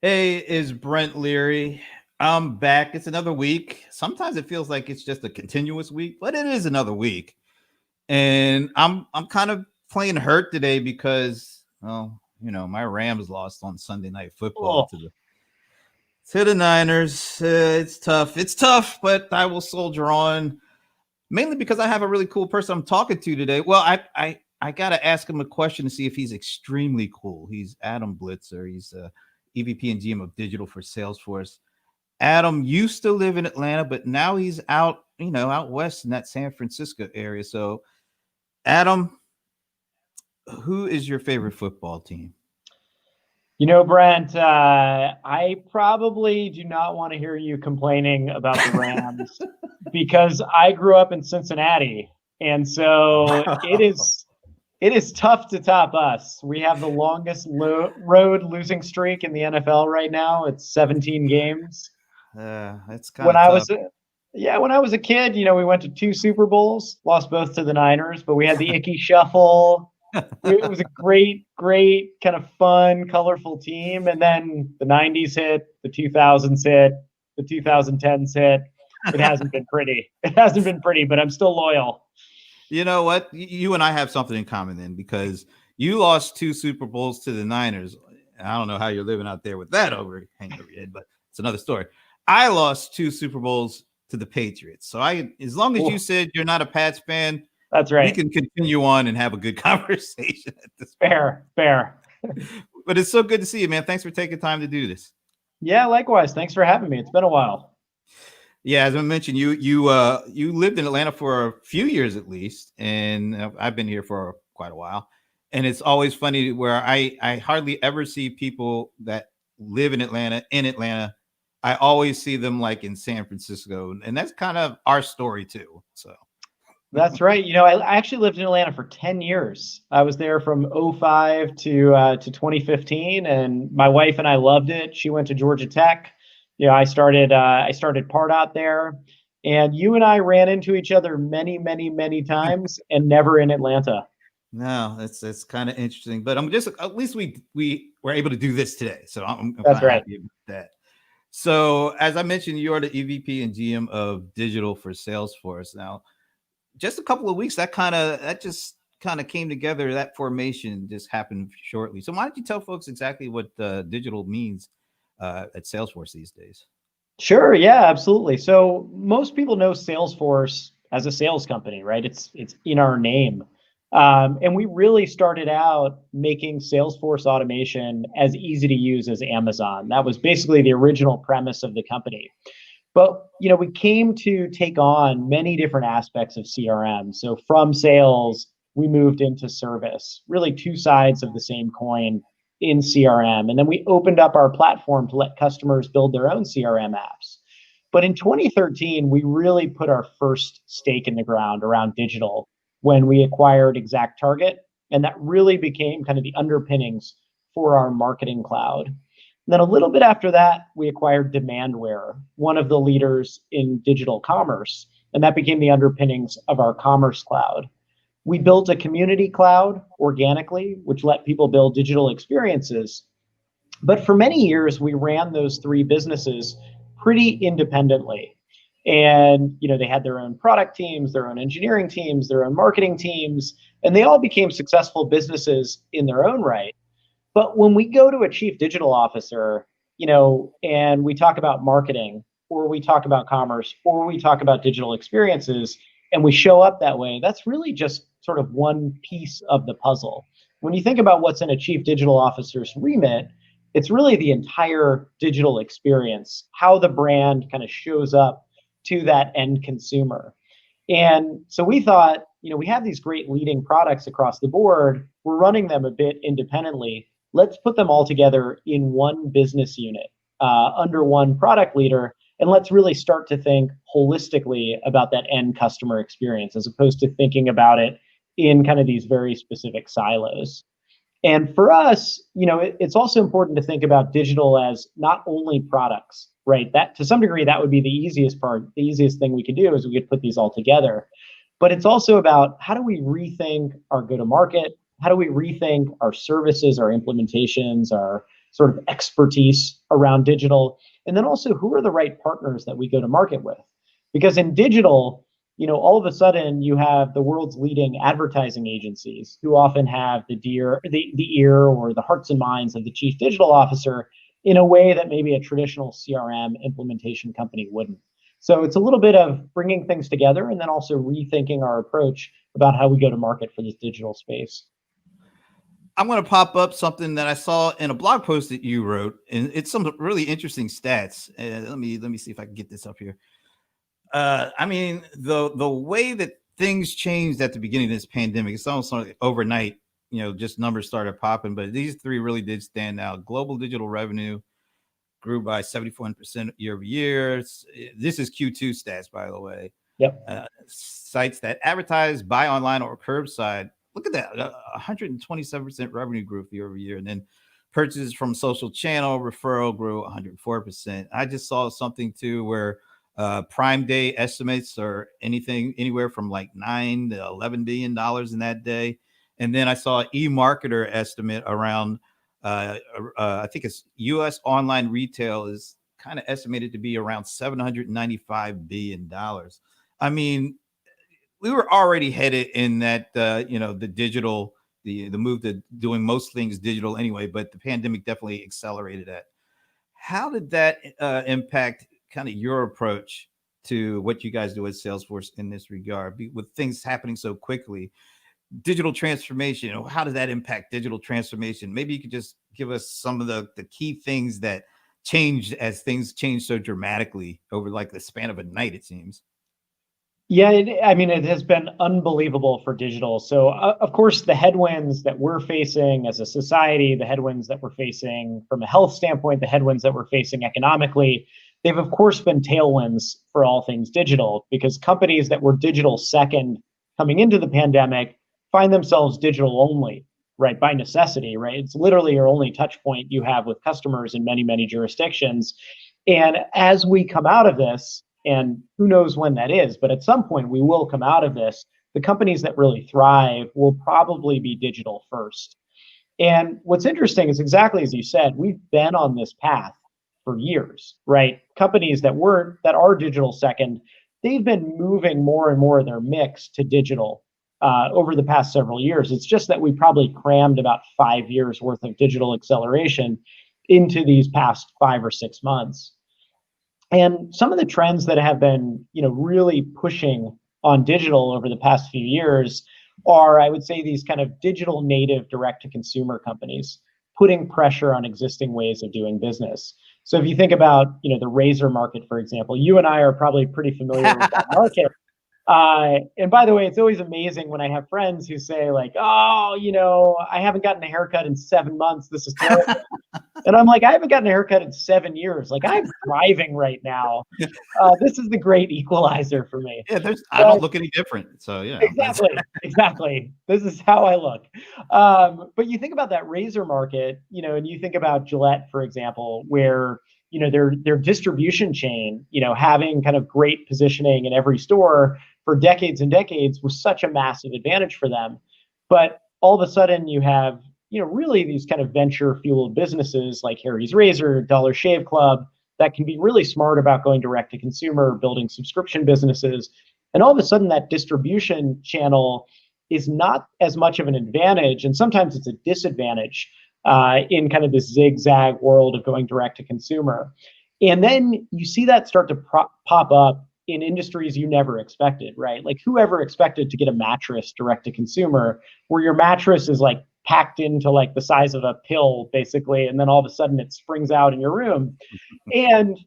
Hey, is Brent Leary. I'm back. It's another week. Sometimes it feels like it's just a continuous week, but it is another week. And I'm kind of playing hurt today because, well, my Rams lost on Sunday Night Football Oh, to the Niners. It's tough. It's tough, but I will soldier on. Mainly because I have a really cool person I'm talking to today. Well, I gotta ask him a question to see if he's extremely cool. He's Adam Blitzer. He's EVP and GM of digital for Salesforce. Adam used to live in Atlanta, but now he's out west in that San Francisco area. So, Adam, who is your favorite football team? Brent, I probably do not want to hear you complaining about the Rams because I grew up in Cincinnati, and so it is tough to top us. We have the longest road losing streak in the NFL right now. It's 17 games. It's kind When of I tough. was when I was a kid, we went to two Super Bowls, lost both to the Niners, but we had the Icky Shuffle. It was a great, great kind of fun, colorful team. And then the 90s hit, the 2000s hit, the 2010s hit. It hasn't been pretty. It hasn't been pretty, but I'm still loyal. You know what? You and I have something in common then, because you lost two Super Bowls to the Niners. I don't know how you're living out there with that hanging over your head, but it's another story. I lost two Super Bowls to the Patriots. So as long as you said you're not a Pats fan, That's right. we can continue on and have a good conversation at this point. Fair. But it's so good to see you, man. Thanks for taking time to do this. Yeah, likewise. Thanks for having me. It's been a while. Yeah, as I mentioned, you lived in Atlanta for a few years at least, and I've been here for quite a while. And it's always funny where I hardly ever see people that live in Atlanta. I always see them like in San Francisco, and that's kind of our story too. So that's right. I actually lived in Atlanta for 10 years. I was there from 05 to 2015, and my wife and I loved it. She went to Georgia Tech. I started part out there, and you and I ran into each other many, many, many times, and never in Atlanta. No, that's kind of interesting, but I'm just at least we were able to do this today, so I'm that's right. Happy about that. So as I mentioned, you are the EVP and GM of digital for Salesforce. Now, just a couple of weeks, that just kind of came together. That formation just happened shortly. So why don't you tell folks exactly what digital means at Salesforce these days? Sure. Yeah, absolutely. So most people know Salesforce as a sales company, right? It's in our name. And we really started out making Salesforce automation as easy to use as Amazon. That was basically the original premise of the company. But we came to take on many different aspects of CRM. So from sales, we moved into service, really two sides of the same coin in CRM. And then we opened up our platform to let customers build their own CRM apps. But in 2013, we really put our first stake in the ground around digital when we acquired ExactTarget. And that really became kind of the underpinnings for our marketing cloud. And then a little bit after that, we acquired Demandware, one of the leaders in digital commerce. And that became the underpinnings of our commerce cloud. We built a community cloud organically, which let people build digital experiences. But for many years, we ran those three businesses pretty independently. And they had their own product teams, their own engineering teams, their own marketing teams, and they all became successful businesses in their own right. But when we go to a chief digital officer, and we talk about marketing, or we talk about commerce, or we talk about digital experiences, and we show up that way, that's really just sort of one piece of the puzzle. When you think about what's in a chief digital officer's remit, it's really the entire digital experience, how the brand kind of shows up to that end consumer. And so we thought, we have these great leading products across the board. We're running them a bit independently. Let's put them all together in one business unit under one product leader. And let's really start to think holistically about that end customer experience, as opposed to thinking about it in kind of these very specific silos. And for us, it's also important to think about digital as not only products, right? That to some degree, that would be the easiest part. The easiest thing we could do is we could put these all together. But it's also about how do we rethink our go-to-market? How do we rethink our services, our implementations, our sort of expertise around digital? And then also, who are the right partners that we go to market with? Because in digital, all of a sudden you have the world's leading advertising agencies who often have the ear or the hearts and minds of the chief digital officer in a way that maybe a traditional CRM implementation company wouldn't. So it's a little bit of bringing things together and then also rethinking our approach about how we go to market for this digital space. I'm going to pop up something that I saw in a blog post that you wrote, and it's some really interesting stats. Let me see if I can get this up here. I mean, the way that things changed at the beginning of this pandemic, it's almost like overnight, just numbers started popping, but these three really did stand out. Global digital revenue grew by 71% year over year. This is Q2 stats, by the way. Yep. Sites that advertise, buy online or curbside, look at that, 127% revenue growth year over year. And then purchases from social channel referral grew 104%. I just saw something too where Prime Day estimates are anywhere from like $9 to $11 billion in that day. And then I saw an eMarketer estimate around, I think it's U.S. online retail is kind of estimated to be around $795 billion. I mean, we were already headed in that, the digital, the move to doing most things digital anyway, but the pandemic definitely accelerated that. How did that impact kind of your approach to what you guys do at Salesforce in this regard? With things happening so quickly, digital transformation, how does that impact digital transformation? Maybe you could just give us some of the key things that changed as things changed so dramatically over like the span of a night, it seems. Yeah, it has been unbelievable for digital. So, of course, the headwinds that we're facing as a society, the headwinds that we're facing from a health standpoint, the headwinds that we're facing economically, they've, of course, been tailwinds for all things digital, because companies that were digital second coming into the pandemic find themselves digital only, right, by necessity, right? It's literally your only touch point you have with customers in many, many jurisdictions. And as we come out of this, and who knows when that is, but at some point we will come out of this, the companies that really thrive will probably be digital first. And what's interesting is exactly as you said, we've been on this path for years, right? Companies that are digital second, they've been moving more and more of their mix to digital over the past several years. It's just that we probably crammed about 5 years worth of digital acceleration into these past 5 or 6 months. And some of the trends that have been, really pushing on digital over the past few years are, I would say, these kind of digital native direct-to-consumer companies putting pressure on existing ways of doing business. So if you think about, the razor market, for example, you and I are probably pretty familiar with that market. And by the way, it's always amazing when I have friends who say like, oh, I haven't gotten a haircut in 7 months. This is terrible. And I'm like, I haven't gotten a haircut in 7 years. Like, I'm thriving right now. This is the great equalizer for me. Yeah, I don't look any different. So yeah. Exactly. This is how I look. But you think about that razor market, and you think about Gillette, for example, where their distribution chain, having kind of great positioning in every store for decades and decades was such a massive advantage for them. But all of a sudden you have, really these kind of venture fueled businesses like Harry's Razor, Dollar Shave Club, that can be really smart about going direct to consumer, building subscription businesses. And all of a sudden that distribution channel is not as much of an advantage. And sometimes it's a disadvantage in kind of this zigzag world of going direct to consumer. And then you see that start to pop up in industries you never expected, right? Like whoever expected to get a mattress direct to consumer, where your mattress is like packed into like the size of a pill, basically, and then all of a sudden it springs out in your room. And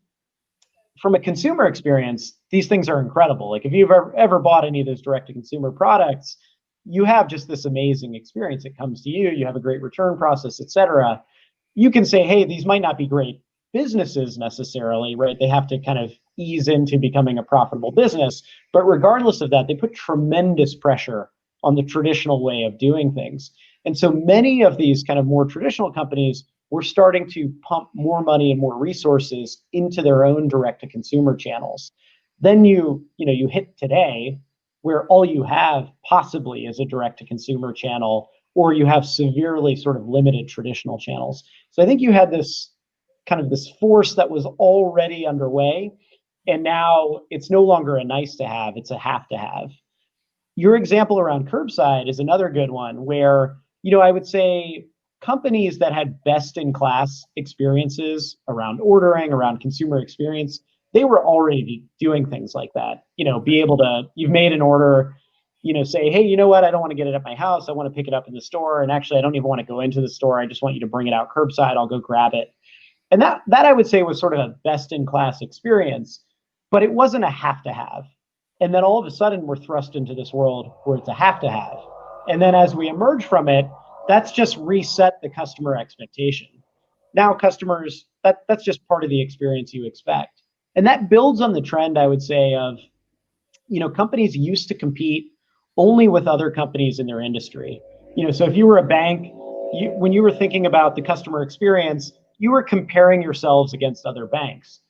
from a consumer experience, these things are incredible. Like if you've ever bought any of those direct-to-consumer products, you have just this amazing experience. It comes to you, you have a great return process, et cetera. You can say, hey, these might not be great businesses necessarily, right? They have to kind of ease into becoming a profitable business. But regardless of that, they put tremendous pressure on the traditional way of doing things. And so many of these kind of more traditional companies were starting to pump more money and more resources into their own direct-to-consumer channels. Then you hit today, where all you have possibly is a direct-to-consumer channel or you have severely sort of limited traditional channels. So I think you had this kind of this force that was already underway, and now it's no longer a nice to have, it's a have to have. Your example around curbside is another good one where, I would say companies that had best in class experiences around ordering, around consumer experience, they were already doing things like that. Be able to, you've made an order, say, hey, you know what? I don't want to get it at my house. I want to pick it up in the store. And actually, I don't even want to go into the store. I just want you to bring it out curbside. I'll go grab it. And that I would say was sort of a best in class experience, but it wasn't a have to have. And then all of a sudden we're thrust into this world where it's a have to have. And then as we emerge from it, that's just reset the customer expectation. Now customers, that's just part of the experience you expect. And that builds on the trend, I would say, of, companies used to compete only with other companies in their industry. So if you were a bank, when you were thinking about the customer experience, you were comparing yourselves against other banks.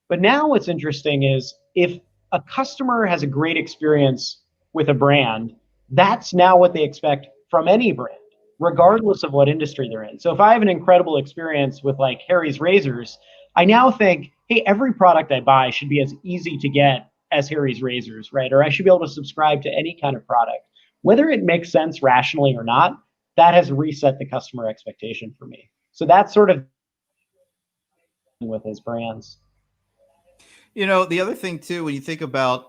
But now what's interesting is if a customer has a great experience with a brand, that's now what they expect from any brand, regardless of what industry they're in. So if I have an incredible experience with like Harry's razors, I now think, hey, every product I buy should be as easy to get as Harry's razors, right? Or I should be able to subscribe to any kind of product. Whether it makes sense rationally or not, that has reset the customer expectation for me. So that's sort of with his brands. The other thing too, when you think about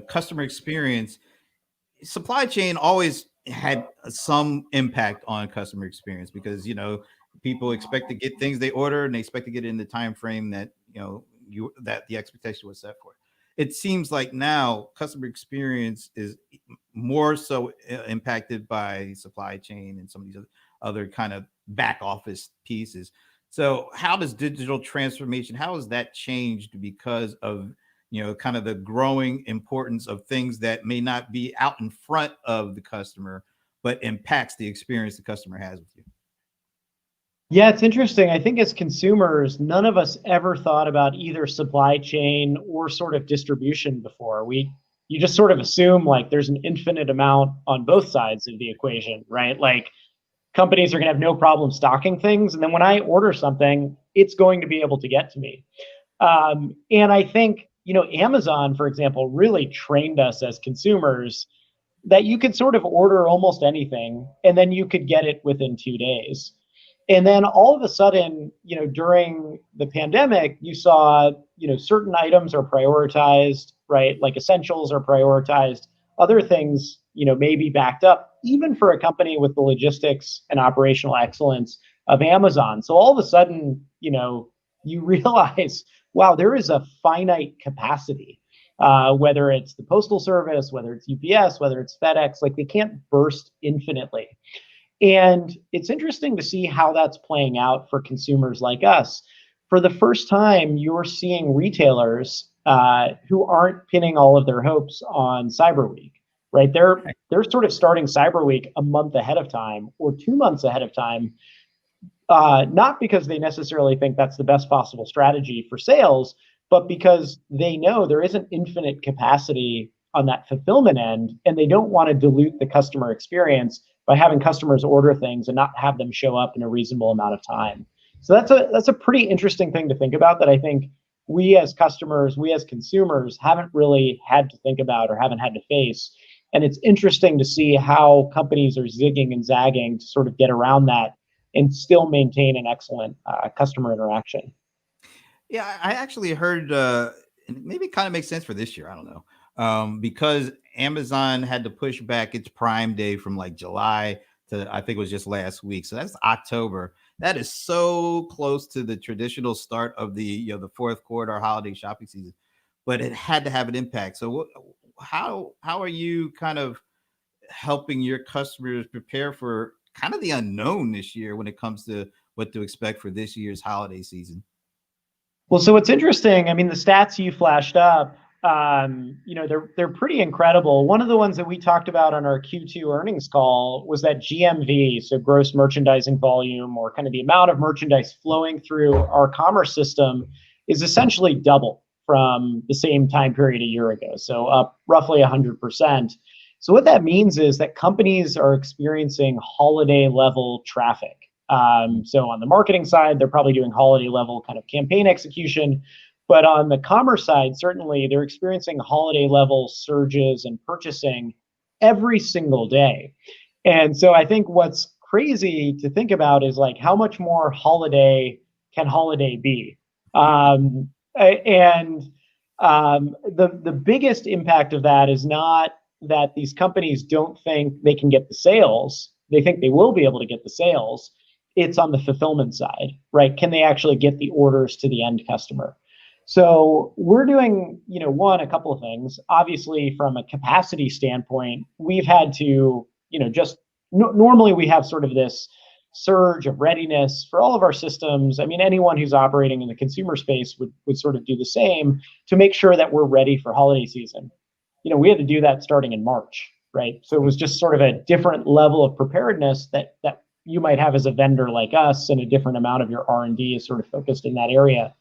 customer experience, supply chain always had some impact on customer experience because people expect to get things they order and they expect to get it in the time frame that that the expectation was set for. It seems like now customer experience is more so impacted by supply chain and some of these other kind of back office pieces. So how does digital transformation, how has that changed because of kind of the growing importance of things that may not be out in front of the customer, but impacts the experience the customer has with you? Yeah, it's interesting. I think as consumers, none of us ever thought about either supply chain or sort of distribution before. You just sort of assume like there's an infinite amount on both sides of the equation, right? Like companies are going to have no problem stocking things. And then when I order something, it's going to be able to get to me. And I think, Amazon, for example, really trained us as consumers that you could sort of order almost anything and then you could get it within 2 days. And then all of a sudden, during the pandemic, you saw, certain items are prioritized, right? Like essentials are prioritized. Other things, may be backed up, even for a company with the logistics and operational excellence of Amazon. So all of a sudden, you realize, wow, there is a finite capacity, whether it's the Postal Service, whether it's UPS, whether it's FedEx, like they can't burst infinitely. And it's interesting to see how that's playing out for consumers like us. For the first time, you're seeing retailers who aren't pinning all of their hopes on Cyber Week, right? They're sort of starting Cyber Week a month ahead of time or 2 months ahead of time, not because they necessarily think that's the best possible strategy for sales, but because they know there isn't infinite capacity on that fulfillment end, and they don't want to dilute the customer experience by having customers order things and not have them show up in a reasonable amount of time. So that's a pretty interesting thing to think about that I think we as customers, we as consumers haven't really had to think about or haven't had to face. And it's interesting to see how companies are zigging and zagging to sort of get around that and still maintain an excellent customer interaction. Yeah, I actually heard, and maybe it kind of makes sense for this year. I don't know. Because Amazon had to push back its Prime Day from like July to, I think it was just last week. So that's October. That is so close to the traditional start of the the fourth quarter holiday shopping season, but it had to have an impact. So how are you kind of helping your customers prepare for kind of the unknown this year when it comes to what to expect for this year's holiday season? Well, so what's interesting, I mean, the stats you flashed up, they're pretty incredible. One of the ones that we talked about on our Q2 earnings call was that GMV, so gross merchandising volume, or kind of the amount of merchandise flowing through our commerce system, is essentially double from the same time period a year ago. So up roughly 100%. So what that means is that companies are experiencing holiday level traffic. So on the marketing side, they're probably doing holiday level kind of campaign execution. But on the commerce side, certainly they're experiencing holiday level surges in purchasing every single day. And so I think what's crazy to think about is like how much more holiday can holiday be? And the biggest impact of that is not that these companies don't think they can get the sales. They think they will be able to get the sales. It's on the fulfillment side, right? Can they actually get the orders to the end customer? So we're doing, a couple of things. Obviously, from a capacity standpoint, we've had to, normally we have sort of this surge of readiness for all of our systems. I mean, anyone who's operating in the consumer space would sort of do the same to make sure that we're ready for holiday season. We had to do that starting in March, right? So it was just sort of a different level of preparedness that you might have as a vendor like us, and a different amount of your R&D is sort of focused in that area.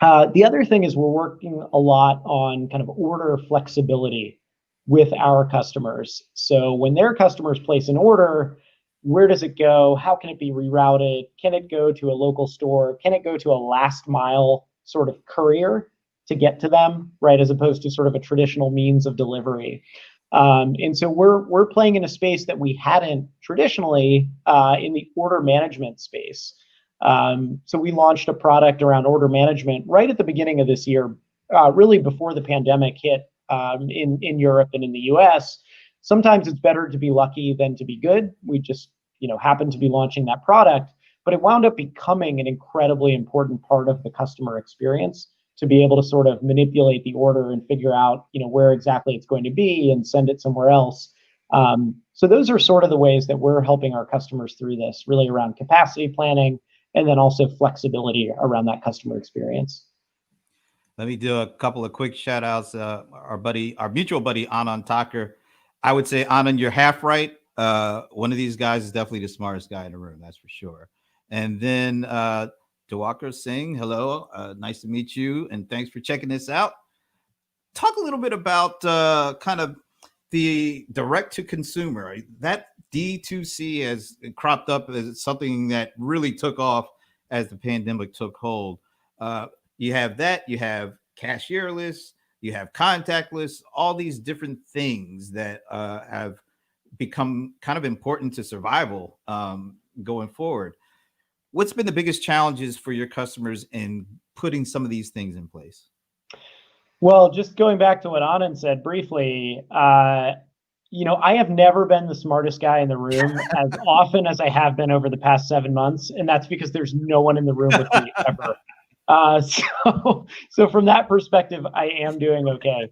The other thing is we're working a lot on kind of order flexibility with our customers. So when their customers place an order, where does it go? How can it be rerouted? Can it go to a local store? Can it go to a last mile sort of courier to get to them, right? As opposed to sort of a traditional means of delivery. And so we're playing in a space that we hadn't traditionally in the order management space. So we launched a product around order management right at the beginning of this year, really before the pandemic hit in Europe and in the US. Sometimes it's better to be lucky than to be good. We just happened to be launching that product, but it wound up becoming an incredibly important part of the customer experience to be able to sort of manipulate the order and figure out where exactly it's going to be and send it somewhere else. So those are sort of the ways that we're helping our customers through this, really around capacity planning, and then also flexibility around that customer experience. Let me do a couple of quick shout outs. Our mutual buddy, Anand Thakur. I would say, Anand, you're half right. One of these guys is definitely the smartest guy in the room. That's for sure. And then Diwakar Singh, hello. Nice to meet you. And thanks for checking this out. Talk a little bit about kind of the direct to consumer. Right? That D2C has cropped up as something that really took off as the pandemic took hold. You have that, you have cashierless, you have contactless, all these different things that have become kind of important to survival going forward. What's been the biggest challenges for your customers in putting some of these things in place? Well, just going back to what Anand said briefly, I have never been the smartest guy in the room as often as I have been over the past 7 months, and that's because there's no one in the room with me ever. So from that perspective, I am doing okay.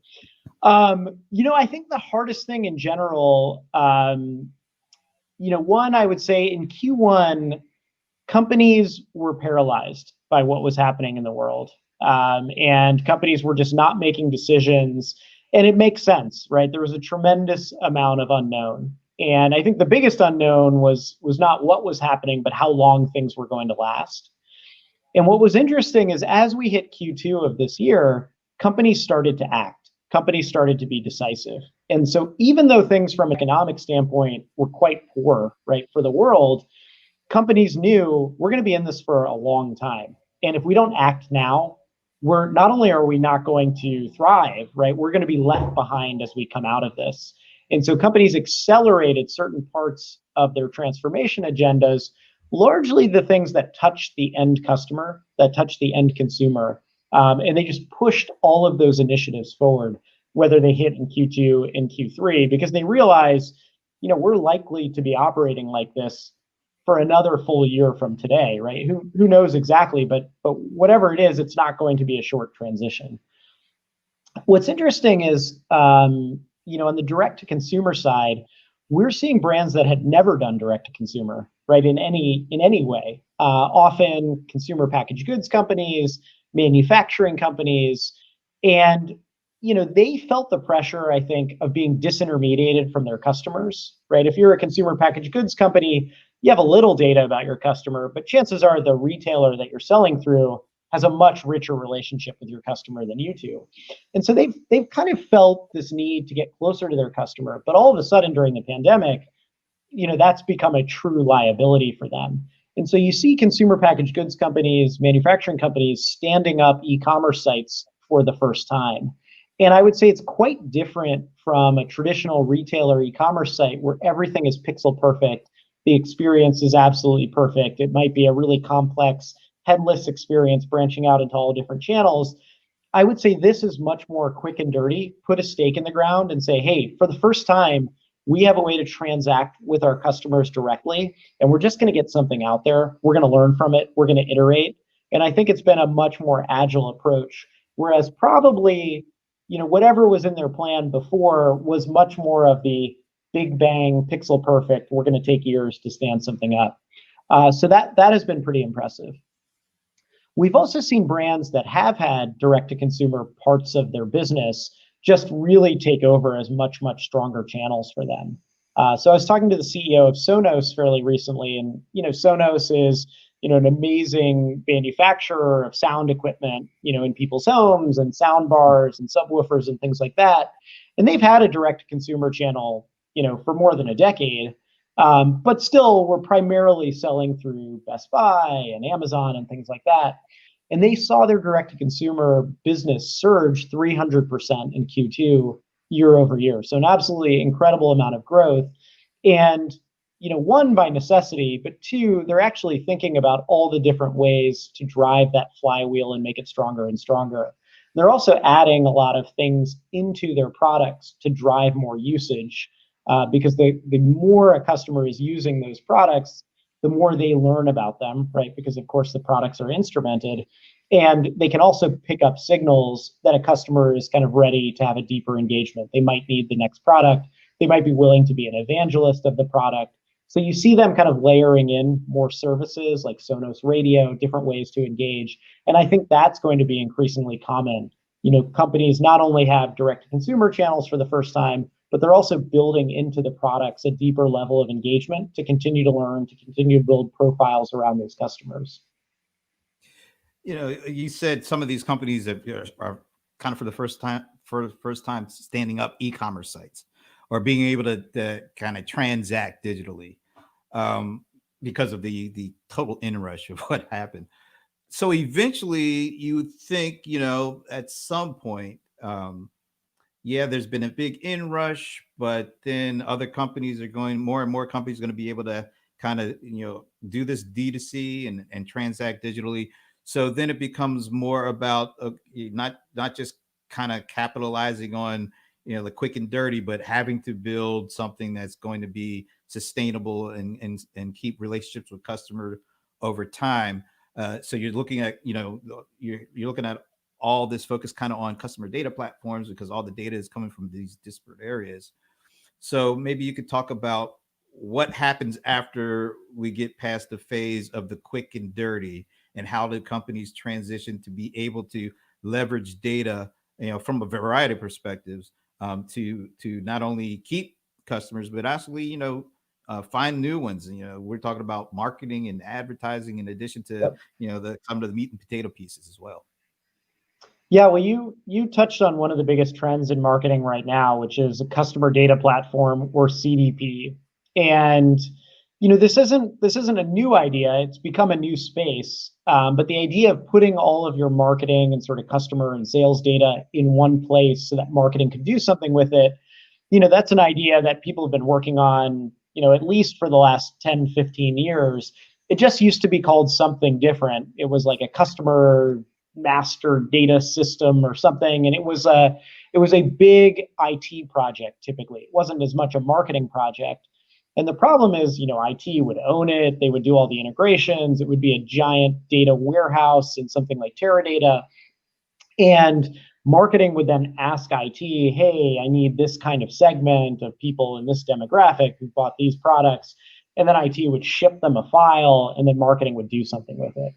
I think the hardest thing in general, one, I would say in Q1, companies were paralyzed by what was happening in the world. And companies were just not making decisions. And it makes sense, right? There was a tremendous amount of unknown. And I think the biggest unknown was not what was happening, but how long things were going to last. And what was interesting is as we hit Q2 of this year, companies started to act. Companies started to be decisive. And so even though things from an economic standpoint were quite poor, right, for the world, companies knew we're going to be in this for a long time. And if we don't act now, we're not only are we not going to thrive, right, we're going to be left behind as we come out of this. And so companies accelerated certain parts of their transformation agendas, largely the things that touch the end customer, that touch the end consumer. And they just pushed all of those initiatives forward, whether they hit in Q2 and Q3, because they realize, we're likely to be operating like this for another full year from today, right? Who knows exactly, but whatever it is, it's not going to be a short transition. What's interesting is, on the direct to consumer side, we're seeing brands that had never done direct to consumer, right? In any way, often consumer packaged goods companies, manufacturing companies, and they felt the pressure, I think, of being disintermediated from their customers, right? If you're a consumer packaged goods company, you have a little data about your customer, but chances are the retailer that you're selling through has a much richer relationship with your customer than you do. And so they've kind of felt this need to get closer to their customer. But all of a sudden during the pandemic, that's become a true liability for them. And so you see consumer packaged goods companies, manufacturing companies standing up e-commerce sites for the first time. And I would say it's quite different from a traditional retailer e-commerce site where everything is pixel perfect. The experience is absolutely perfect. It might be a really complex headless experience branching out into all different channels. I would say this is much more quick and dirty. Put a stake in the ground and say, hey, for the first time, we have a way to transact with our customers directly, and we're just going to get something out there. We're going to learn from it. We're going to iterate. And I think it's been a much more agile approach, whereas probably, whatever was in their plan before was much more of the big bang, pixel perfect. We're going to take years to stand something up. So that has been pretty impressive. We've also seen brands that have had direct-to-consumer parts of their business just really take over as much, much stronger channels for them. So I was talking to the CEO of Sonos fairly recently, and Sonos is an amazing manufacturer of sound equipment, in people's homes and sound bars and subwoofers and things like that. And they've had a direct-to-consumer channel, for more than a decade, but still we're primarily selling through Best Buy and Amazon and things like that. And they saw their direct-to-consumer business surge 300% in Q2 year over year. So an absolutely incredible amount of growth. And, one, by necessity, but two, they're actually thinking about all the different ways to drive that flywheel and make it stronger and stronger. They're also adding a lot of things into their products to drive more usage, because the more a customer is using those products, the more they learn about them, right? Because of course the products are instrumented, and they can also pick up signals that a customer is kind of ready to have a deeper engagement. They might need the next product. They might be willing to be an evangelist of the product. So you see them kind of layering in more services like Sonos Radio, different ways to engage. And I think that's going to be increasingly common. Companies not only have direct-to-consumer channels for the first time, but they're also building into the products a deeper level of engagement to continue to learn, to continue to build profiles around those customers. You said some of these companies are kind of for the first time standing up e-commerce sites or being able to kind of transact digitally, because of the total inrush of what happened. So eventually you would think, at some point, there's been a big inrush, but then other companies are going, more and more companies are going to be able to kind of, do this D2C and transact digitally. So then it becomes more about not just kind of capitalizing on, the quick and dirty, but having to build something that's going to be sustainable and keep relationships with customers over time. So you're looking at, you're looking at all this focus kind of on customer data platforms because all the data is coming from these disparate areas. So maybe you could talk about what happens after we get past the phase of the quick and dirty, and how do companies transition to be able to leverage data, from a variety of perspectives, to not only keep customers, but actually, find new ones. We're talking about marketing and advertising in addition to, yep, some of the meat and potato pieces as well. Yeah, well, you touched on one of the biggest trends in marketing right now, which is a customer data platform, or CDP. And this isn't a new idea. It's become a new space. But the idea of putting all of your marketing and sort of customer and sales data in one place so that marketing could do something with it, that's an idea that people have been working on, at least for the last 10, 15 years. It just used to be called something different. It was like a customer master data system or something, and it was a big IT project. Typically, it wasn't as much a marketing project. And the problem is, IT would own it. They would do all the integrations. It would be a giant data warehouse in something like Teradata. And marketing would then ask IT, hey, I need this kind of segment of people in this demographic who bought these products. And then IT would ship them a file, and then marketing would do something with it.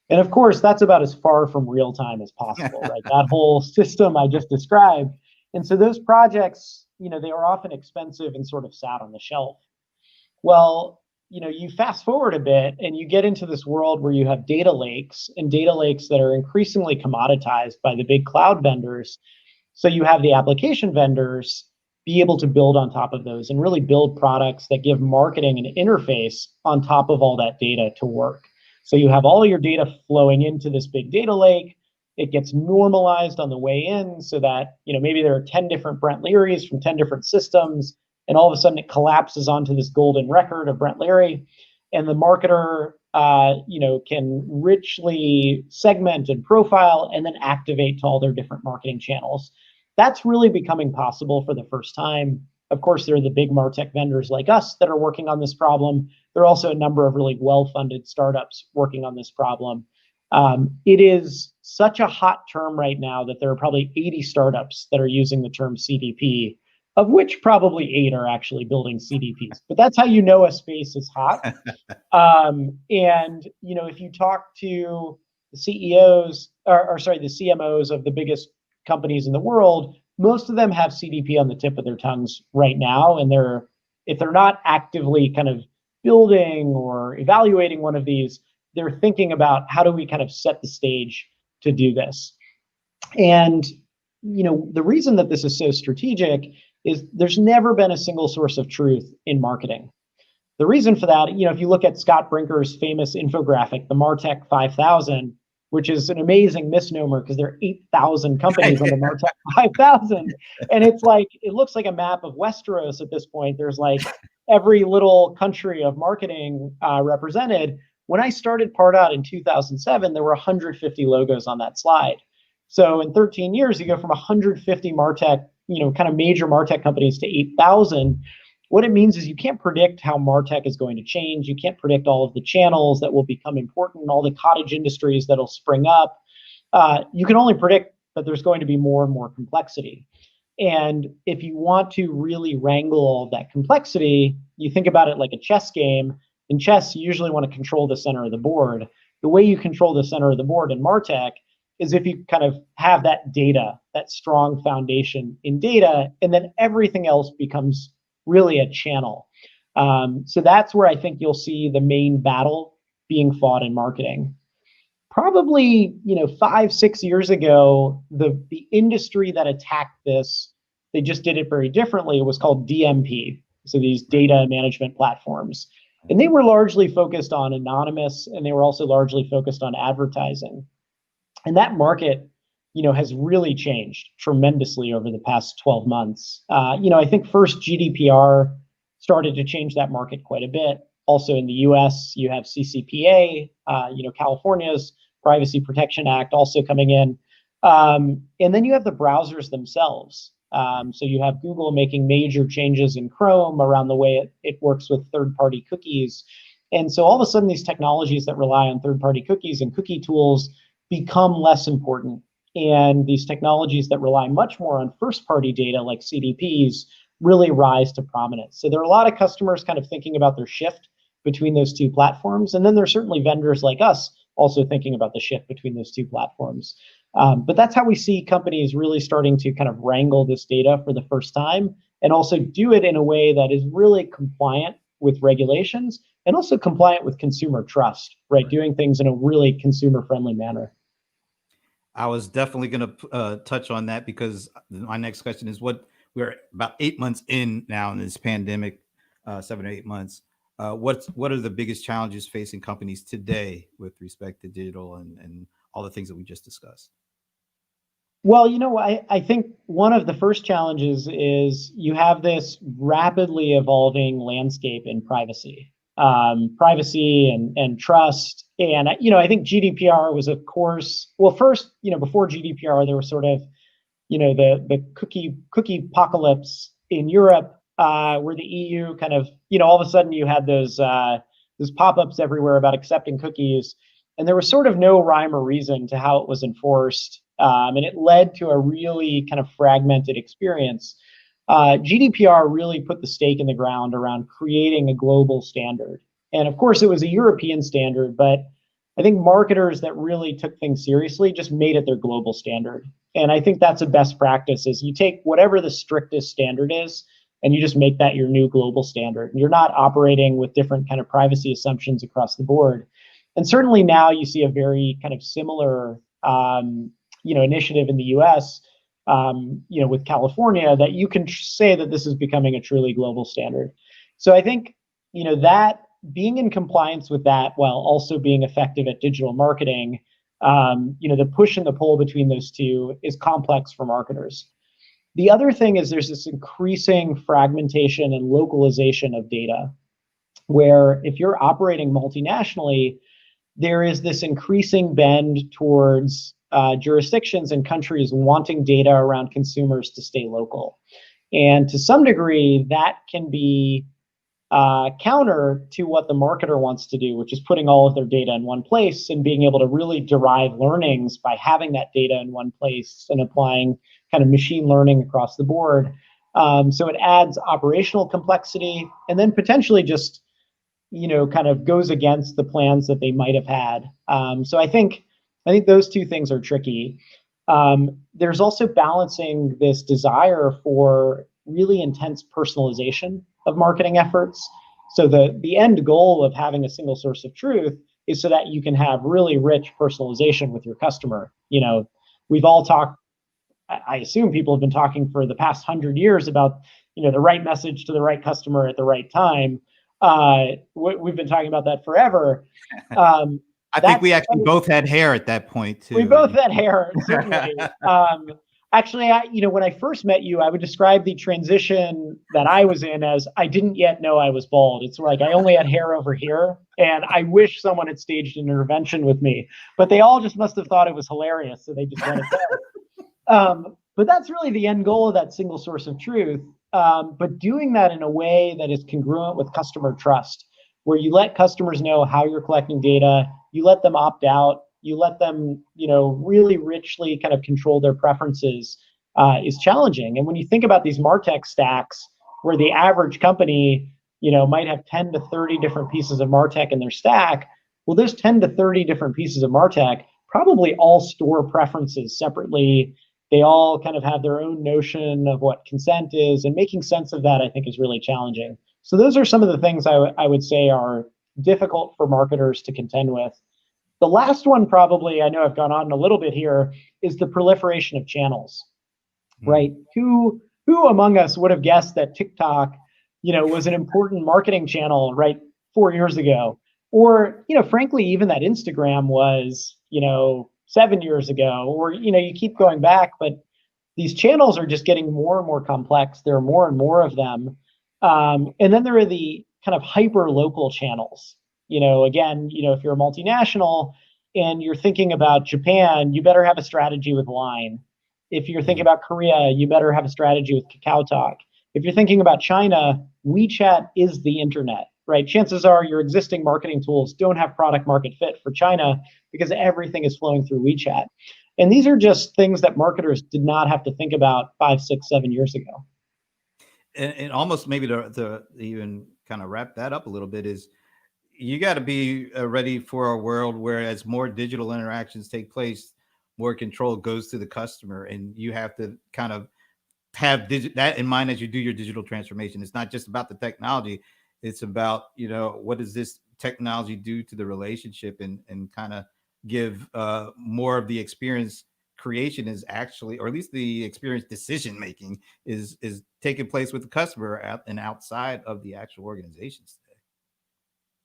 And of course, that's about as far from real time as possible, right? That whole system I just described. And so those projects, they are often expensive and sort of sat on the shelf. Well, you fast forward a bit and you get into this world where you have data lakes and data lakes that are increasingly commoditized by the big cloud vendors. So you have the application vendors be able to build on top of those and really build products that give marketing an interface on top of all that data to work. So you have all your data flowing into this big data lake. It gets normalized on the way in so that, maybe there are 10 different Brent Learys from 10 different systems, and all of a sudden it collapses onto this golden record of Brent Leary, and the marketer, can richly segment and profile and then activate to all their different marketing channels. That's really becoming possible for the first time. Of course, there are the big MarTech vendors like us that are working on this problem. There are also a number of really well-funded startups working on this problem. It is such a hot term right now that there are probably 80 startups that are using the term CDP, of which probably 8 are actually building CDPs. But that's how you know a space is hot. And if you talk to the CEOs, the CMOs of the biggest companies in the world, most of them have CDP on the tip of their tongues right now, and if they're not actively kind of building or evaluating one of these, they're thinking about how do we kind of set the stage to do this. And the reason that this is so strategic is there's never been a single source of truth in marketing. The reason for that, if you look at Scott Brinker's famous infographic, the Martech 5000, which is an amazing misnomer because there are 8,000 companies on the Martech 5000. And it looks like a map of Westeros at this point. There's like every little country of marketing represented. When I started Pardot in 2007, there were 150 logos on that slide. So in 13 years, you go from 150 Martech, kind of major Martech companies to 8,000. What it means is you can't predict how Martech is going to change. You can't predict all of the channels that will become important, all the cottage industries that'll spring up. You can only predict that there's going to be more and more complexity. And if you want to really wrangle all of that complexity, you think about it like a chess game. In chess, you usually want to control the center of the board. The way you control the center of the board in Martech is if you kind of have that data, that strong foundation in data, and then everything else becomes really a channel. So that's where I think you'll see the main battle being fought in marketing. Probably, 5-6 years ago, the industry that attacked this, they just did it very differently. It was called DMP, so these data management platforms. And they were largely focused on anonymous, and they were also largely focused on advertising. And that market, has really changed tremendously over the past 12 months. I think first GDPR started to change that market quite a bit. Also in the US, you have CCPA, California's Privacy Protection Act also coming in. And then you have the browsers themselves. So you have Google making major changes in Chrome around the way it works with third-party cookies. And so all of a sudden, these technologies that rely on third-party cookies and cookie tools become less important. And these technologies that rely much more on first-party data like CDPs really rise to prominence. So there are a lot of customers kind of thinking about their shift between those two platforms. And then there's certainly vendors like us also thinking about the shift between those two platforms. But that's how we see companies really starting to kind of wrangle this data for the first time, and also do it in a way that is really compliant with regulations and also compliant with consumer trust, right? Doing things in a really consumer-friendly manner. I was definitely going to touch on that, because my next question is we're about 8 months in now in this pandemic, 7 or 8 months. What are the biggest challenges facing companies today with respect to digital and all the things that we just discussed? Well, I think one of the first challenges is you have this rapidly evolving landscape in privacy, and trust. And, I think GDPR was, of course, well, first, before GDPR, there was sort of, the cookie apocalypse in Europe, where the EU kind of, all of a sudden you had those pop-ups everywhere about accepting cookies. And there was sort of no rhyme or reason to how it was enforced. And it led to a really kind of fragmented experience. GDPR really put the stake in the ground around creating a global standard. And of course, it was a European standard, but I think marketers that really took things seriously just made it their global standard. And I think that's a best practice, is you take whatever the strictest standard is, and you just make that your new global standard. And you're not operating with different kind of privacy assumptions across the board. And certainly now you see a very kind of similar, initiative in the U.S. With California, that you can say that this is becoming a truly global standard. So I think that being in compliance with that while also being effective at digital marketing, the push and the pull between those two is complex for marketers. The other thing is there's this increasing fragmentation and localization of data, where if you're operating multinationally, there is this increasing bend towards jurisdictions and countries wanting data around consumers to stay local. And to some degree, that can be counter to what the marketer wants to do, which is putting all of their data in one place and being able to really derive learnings by having that data in one place and applying kind of machine learning across the board. So it adds operational complexity and then potentially just, kind of goes against the plans that they might have had. So I think those two things are tricky. There's also balancing this desire for really intense personalization of marketing efforts. So the end goal of having a single source of truth is so that you can have really rich personalization with your customer. We've all talked, I assume people have been talking for the past 100 years about, the right message to the right customer at the right time. We've been talking about that forever. I think we actually both had hair at that point too. We both had hair, certainly. Actually, when I first met you, I would describe the transition that I was in as I didn't yet know I was bald. It's like I only had hair over here, and I wish someone had staged an intervention with me. But they all just must have thought it was hilarious, so they just let it go. But that's really the end goal of that single source of truth. But doing that in a way that is congruent with customer trust, where you let customers know how you're collecting data, you let them opt out, you let them, really richly kind of control their preferences, is challenging. And when you think about these Martech stacks, where the average company, might have 10 to 30 different pieces of Martech in their stack, well, those 10 to 30 different pieces of Martech probably all store preferences separately. They all kind of have their own notion of what consent is, and making sense of that, I think, is really challenging. So those are some of the things I would say are difficult for marketers to contend with. The last one, probably, I know I've gone on a little bit here, is the proliferation of channels, right? Who among us would have guessed that TikTok, was an important marketing channel, right, 4 years ago? Or, frankly, even that Instagram was, 7 years ago, or, you keep going back, but these channels are just getting more and more complex. There are more and more of them. And then there are the kind of hyper local channels. Again, if you're a multinational and you're thinking about Japan, you better have a strategy with Line. If you're thinking about Korea, you better have a strategy with KakaoTalk. If you're thinking about China, WeChat is the internet, right? Chances are your existing marketing tools don't have product market fit for China because everything is flowing through WeChat. And these are just things that marketers did not have to think about 5, 6, 7 years ago. And almost maybe to even kind of wrap that up a little bit is you got to be ready for a world where as more digital interactions take place, more control goes to the customer, and you have to kind of have that in mind as you do your digital transformation. It's not just about the technology. It's about, what does this technology do to the relationship, and kind of give more of the experience creation is actually, or at least the experience decision making is taking place with the customer and outside of the actual organizations today.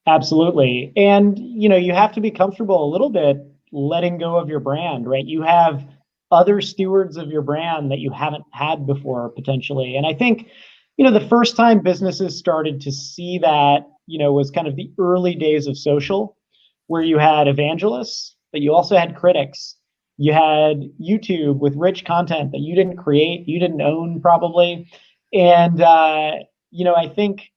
Absolutely. And, you have to be comfortable a little bit letting go of your brand, right? You have other stewards of your brand that you haven't had before, potentially. And I think, the first time businesses started to see that, was kind of the early days of social, where you had evangelists, but you also had critics. You had YouTube with rich content that you didn't create, you didn't own probably. And, I think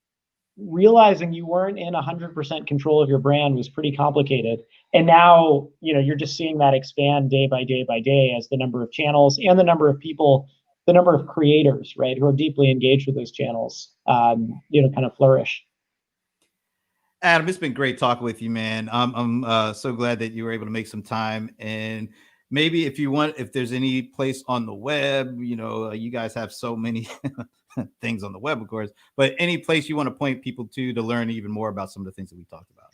realizing you weren't in 100% control of your brand was pretty complicated. And now, you're just seeing that expand day by day by day as the number of channels and the number of people, the number of creators, right, who are deeply engaged with those channels, kind of flourish. Adam, it's been great talking with you, man. I'm so glad that you were able to make some time. And maybe if there's any place on the web, you guys have so many things on the web, of course, but any place you want to point people to learn even more about some of the things that we talked about.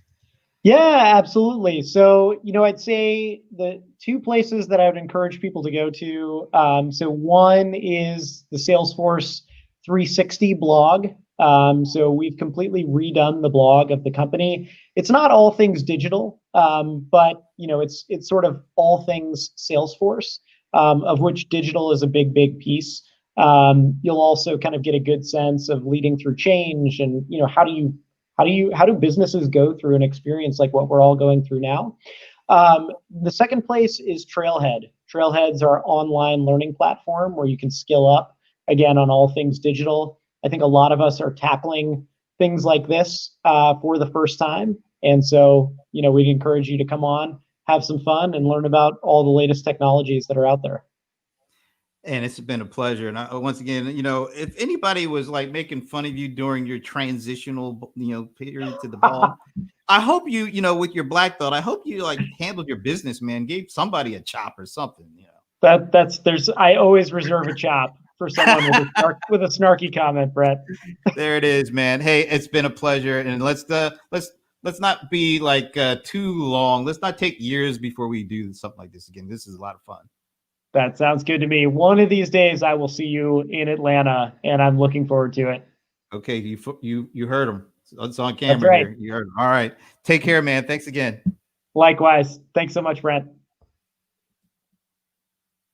Yeah, absolutely. So, I'd say the two places that I would encourage people to go to. So one is the Salesforce 360 blog. So we've completely redone the blog of the company. It's not all things digital, but it's sort of all things Salesforce, of which digital is a big, big piece. You'll also kind of get a good sense of leading through change, and how do businesses go through an experience like what we're all going through now? The second place is Trailhead. Trailhead's our online learning platform where you can skill up again on all things digital. I think a lot of us are tackling things like this for the first time, and so we'd encourage you to come on, have some fun, and learn about all the latest technologies that are out there. And it's been a pleasure. And once again, if anybody was like making fun of you during your transitional, period to the ball, I hope you, with your black belt, I hope you like handled your business, man, gave somebody a chop or something, I always reserve a chop for someone with a snarky comment, Brett. There it is, man. Hey, it's been a pleasure. And let's not be like too long. Let's not take years before we do something like this again. This is a lot of fun. That sounds good to me. One of these days, I will see you in Atlanta, and I'm looking forward to it. Okay, you heard him. It's on camera. That's right. Here. You heard him. All right. Take care, man. Thanks again. Likewise. Thanks so much, Brent.